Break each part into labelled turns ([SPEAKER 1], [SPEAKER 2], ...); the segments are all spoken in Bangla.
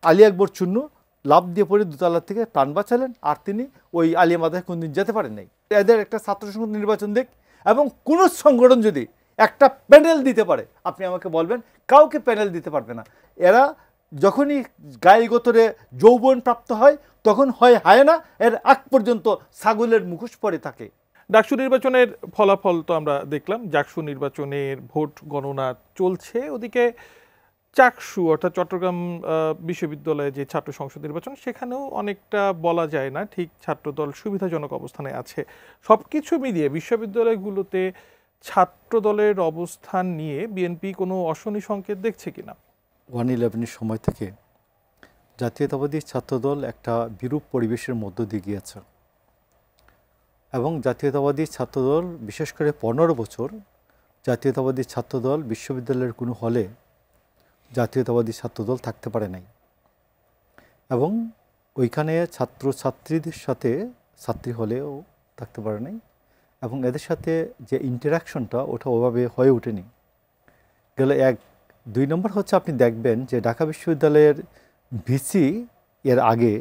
[SPEAKER 1] আলী আকবর চূর্ণ লাফ দিয়ে পড়ে দোতলা থেকে প্রাণ বাঁচালেন, আর তিনি ওই আলিয়া মাদ্রাসায় কোনদিন যেতে পারেন নাই। এদের একটা ছাত্র সংসদ নির্বাচন দেখ, এবং কোনো সংগঠন যদি একটা প্যানেল দিতে পারে, আপনি আমাকে বলবেন কাউকে প্যানেল দিতে পারবে না। এরা যখনই গায়ে গোতরে যৌবন প্রাপ্ত হয় তখন হয় হায়না, এর আগ পর্যন্ত ছাগলের মুখোশ পরে থাকে।
[SPEAKER 2] ডাকসু নির্বাচনের ফলাফল তো আমরা দেখলাম, ডাকসু নির্বাচনের ভোট গণনা চলছে, ওদিকে চাকসু অর্থাৎ চট্টগ্রাম বিশ্ববিদ্যালয়ে যে ছাত্র সংসদ নির্বাচন, সেখানেও অনেকটা বলা যায় না ঠিক ছাত্রদল সুবিধাজনক অবস্থানে আছে। সবকিছু মিলিয়ে বিশ্ববিদ্যালয়গুলোতে ছাত্রদলের অবস্থান নিয়ে বিএনপি কোনো অশনি সংকেত দেখছে কিনা?
[SPEAKER 1] 1/11 সময় থেকে জাতীয়তাবাদী ছাত্রদল একটা বিরূপ পরিবেশের মধ্য দিয়ে গিয়েছে, এবং জাতীয়তাবাদী ছাত্রদল বিশেষ করে 15 বছর জাতীয়তাবাদী ছাত্রদল বিশ্ববিদ্যালয়ের কোনো হলে জাতীয়তাবাদী ছাত্রদল থাকতে পারে নাই, এবং ওইখানে ছাত্রছাত্রীদের সাথে ছাত্রী হলেও থাকতে পারে নাই, এবং এদের সাথে যে ইন্টারাকশনটা ওটা ওভাবে হয়ে ওঠেনি। গেলে 2 নম্বর হচ্ছে, আপনি দেখবেন যে ঢাকা বিশ্ববিদ্যালয়ের ভিসি এর আগে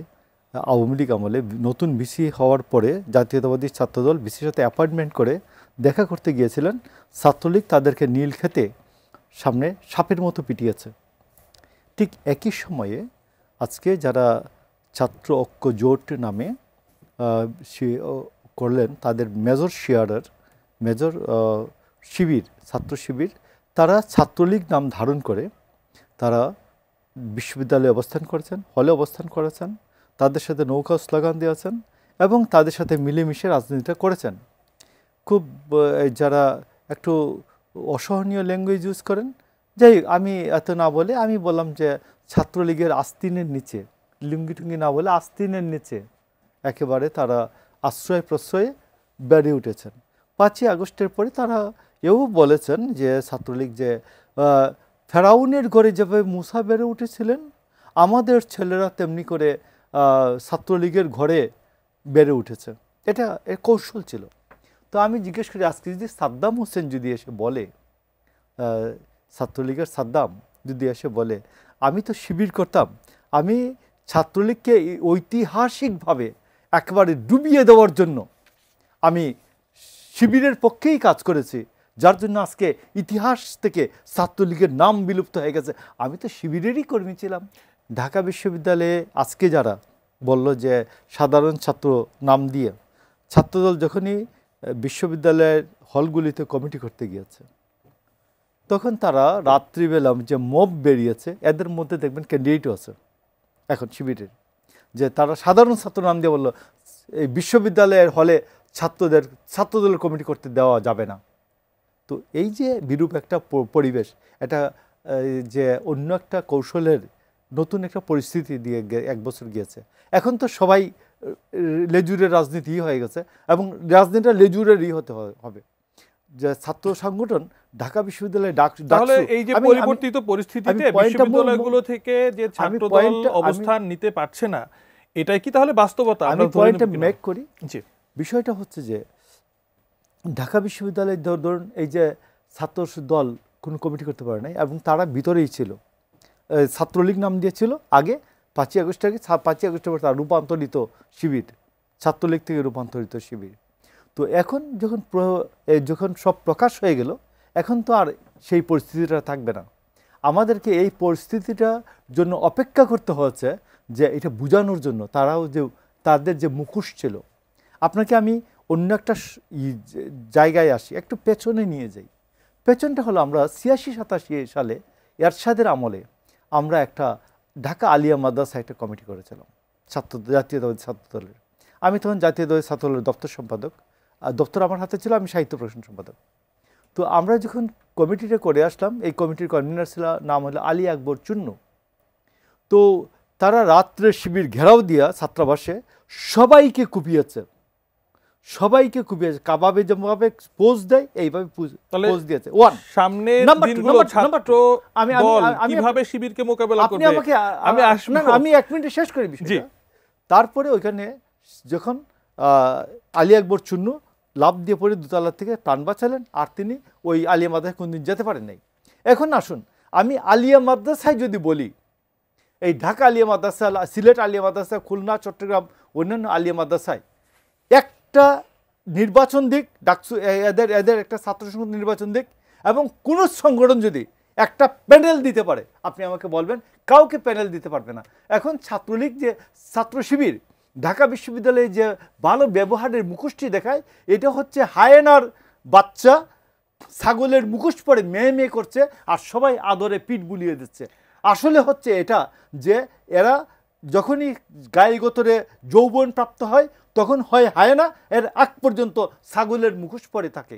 [SPEAKER 1] আওয়ামী লীগ আমলে নতুন ভিসি হওয়ার পরে জাতীয়তাবাদী ছাত্রদল ভিসির সাথে অ্যাপয়েন্টমেন্ট করে দেখা করতে গিয়েছিলেন, ছাত্রলীগ তাদেরকে নীল খেতে সামনে সাপের মতো পিটিয়েছে। ঠিক একই সময়ে আজকে যারা ছাত্র ঐক্য জোট নামে করলেন, তাদের মেজর শিবির, ছাত্র শিবির, তারা ছাত্রলীগ নাম ধারণ করে তারা বিশ্ববিদ্যালয়ে অবস্থান করেছেন, হলে অবস্থান করেছেন, তাদের সাথে নৌকা স্লোগান দিয়েছেন, এবং তাদের সাথে মিলেমিশে রাজনীতিটা করেছেন। খুব যারা একটু অসহনীয় ল্যাঙ্গুয়েজ ইউজ করেন, যাই আমি এত না বলে আমি বললাম যে ছাত্রলীগের আস্তিনের নিচে, লুঙ্গি টুঙ্গি না বলে আস্তিনের নিচে একেবারে তারা আশ্রয় প্রশ্রয়ে বেড়ে উঠেছেন। 5ই আগস্টের পরে তারা এও বলেছেন যে ছাত্রলীগ যে ফেরাউনের ঘরে যেভাবে মুসা বেড়ে উঠেছিলেন, আমাদের ছেলেরা তেমনি করে ছাত্রলীগের ঘরে বেড়ে উঠেছে। এটা এর কৌশল ছিল। তো আমি জিজ্ঞেস করি, আজকে যদি সাদ্দাম হোসেন যদি এসে বলে, ছাত্রলীগের সাদ্দাম যদি এসে বলে আমি তো শিবির করতাম, আমি ছাত্রলীগকে ঐতিহাসিকভাবে একেবারে ডুবিয়ে দেওয়ার জন্য আমি শিবিরের পক্ষেই কাজ করেছি, যার জন্য আজকে ইতিহাস থেকে ছাত্রলীগের নাম বিলুপ্ত হয়ে গেছে, আমি তো শিবিরেরই কর্মী ছিলাম। ঢাকা বিশ্ববিদ্যালয়ে আজকে যারা বলল যে সাধারণ ছাত্র নাম দিয়ে, ছাত্রদল যখনই বিশ্ববিদ্যালয়ের হলগুলিতে কমিটি করতে গিয়েছে, তখন তারা রাত্রিবেলা যে মব বেরিয়েছে, এদের মধ্যে দেখবেন ক্যান্ডিডেটও আছে এখন শিবিরের, যে তারা সাধারণ ছাত্র নাম দিয়ে বললো এই বিশ্ববিদ্যালয়ের হলে ছাত্রদলের কমিটি করতে দেওয়া যাবে না। তো এই যে বিরূপ একটা পরিবেশ, এটা যে অন্য একটা কৌশলের নতুন একটা পরিস্থিতি দিয়ে 1 বছর গিয়েছে। এখন তো সবাই লেজুরের রাজনীতি হয়ে গেছে, এবং রাজনীতিটা লেজুরেরই হতে হবে। যে ছাত্র সংগঠন ঢাকা বিশ্ববিদ্যালয়ে
[SPEAKER 2] তাহলে এই যে পরিবর্তিত পরিস্থিতিতে বিশ্ববিদ্যালয়গুলো থেকে যে ছাত্রদল অবস্থান নিতে পারছে না, এটাই কি তাহলে বাস্তবতা?
[SPEAKER 1] আমি পয়েন্টটা মেক করি। বিষয়টা হচ্ছে যে ঢাকা বিশ্ববিদ্যালয়ে ধরুন এই যে ছাত্র দল কোনো কমিটি করতে পারে নাই, এবং তারা ভিতরেই ছিল, ছাত্রলীগ নাম দিয়েছিল আগে। 5ই আগস্ট আগে 5ই আগস্টের পর তার রূপান্তরিত শিবির, ছাত্রলীগ থেকে রূপান্তরিত শিবির। তো এখন যখন সব প্রকাশ হয়ে গেল, এখন তো আর সেই পরিস্থিতিটা থাকবে না। আমাদেরকে এই পরিস্থিতিটার জন্য অপেক্ষা করতে হচ্ছে, যে এটা বোঝানোর জন্য তারাও যে তাদের যে মুখোশ ছিল। আপনাকে আমি অন্য একটা জায়গায় আসি, একটু পেছনে নিয়ে যাই। পেছনটা হলো আমরা 86-87 সালে এরশাদের আমলে আমরা একটা ঢাকা আলিয়া মাদ্রাসা একটা কমিটি করেছিলাম জাতীয়তাবাদী ছাত্রদলের। আমি তখন জাতীয়তাবাদী ছাত্রদলের দপ্তর সম্পাদক, আর দপ্তর আমার হাতে ছিল, আমি সাহিত্য প্রকাশন সম্পাদক। তো আমরা যখন কমিটিটা করে আসলাম, এই কমিটির কনভিনার ছিল নাম হলো আলী আকবর চূর্ণ। তো তারা রাত্রে শিবির ঘেরাও দিয়া ছাত্রাবাসে সবাইকে কুপিয়েছে, কাবাবে যেভাবে পোজ দেয় এইভাবে পোজ দিয়েছে।
[SPEAKER 2] সামনে দিনগুলো ছাত্র কিভাবে শিবিরকে মোকাবেলা করবে,
[SPEAKER 1] আমি 1 মিনিটে শেষ করি বিষয়টা। তারপরে ওইখানে যখন আলী আকবর চূর্ণ লাফ দিয়ে পড়ে দোতলা থেকে প্রাণ বাঁচালেন, আর তিনি ওই আলিয়া মাদ্রাসায় কোনদিন যেতে পারেন নাই। এখন আসুন, আমি আলিয়া মাদ্রাসায় যদি বলি, এই ঢাকা আলিয়া মাদ্রাসা, সিলেট আলিয়া মাদ্রাসা, খুলনা, চট্টগ্রাম, অন্যান্য আলিয়া মাদ্রাসায় একটা নির্বাচন দিক, ডাকসু এদের এদের একটা ছাত্র সংসদ নির্বাচন দিক, এবং কোনো সংগঠন যদি একটা প্যানেল দিতে পারে, আপনি আমাকে বলবেন কাউকে প্যানেল দিতে পারবে না। এখন ছাত্রলীগ যে ছাত্র শিবির ঢাকা বিশ্ববিদ্যালয়ে যে ভালো ব্যবহারের মুখোশটি দেখায়, এটা হচ্ছে হায়েনার বাচ্চা ছাগলের মুখোশ পরে মেয়ে মেয়ে করছে, আর সবাই আদরে পিঠ বুলিয়ে দিচ্ছে। আসলে হচ্ছে এটা যে এরা যখনই গায়ে গোতরে যৌবন প্রাপ্ত হয় তখন হয় হায়েনা, এর আগ পর্যন্ত ছাগলের মুখোশ পরে থাকে।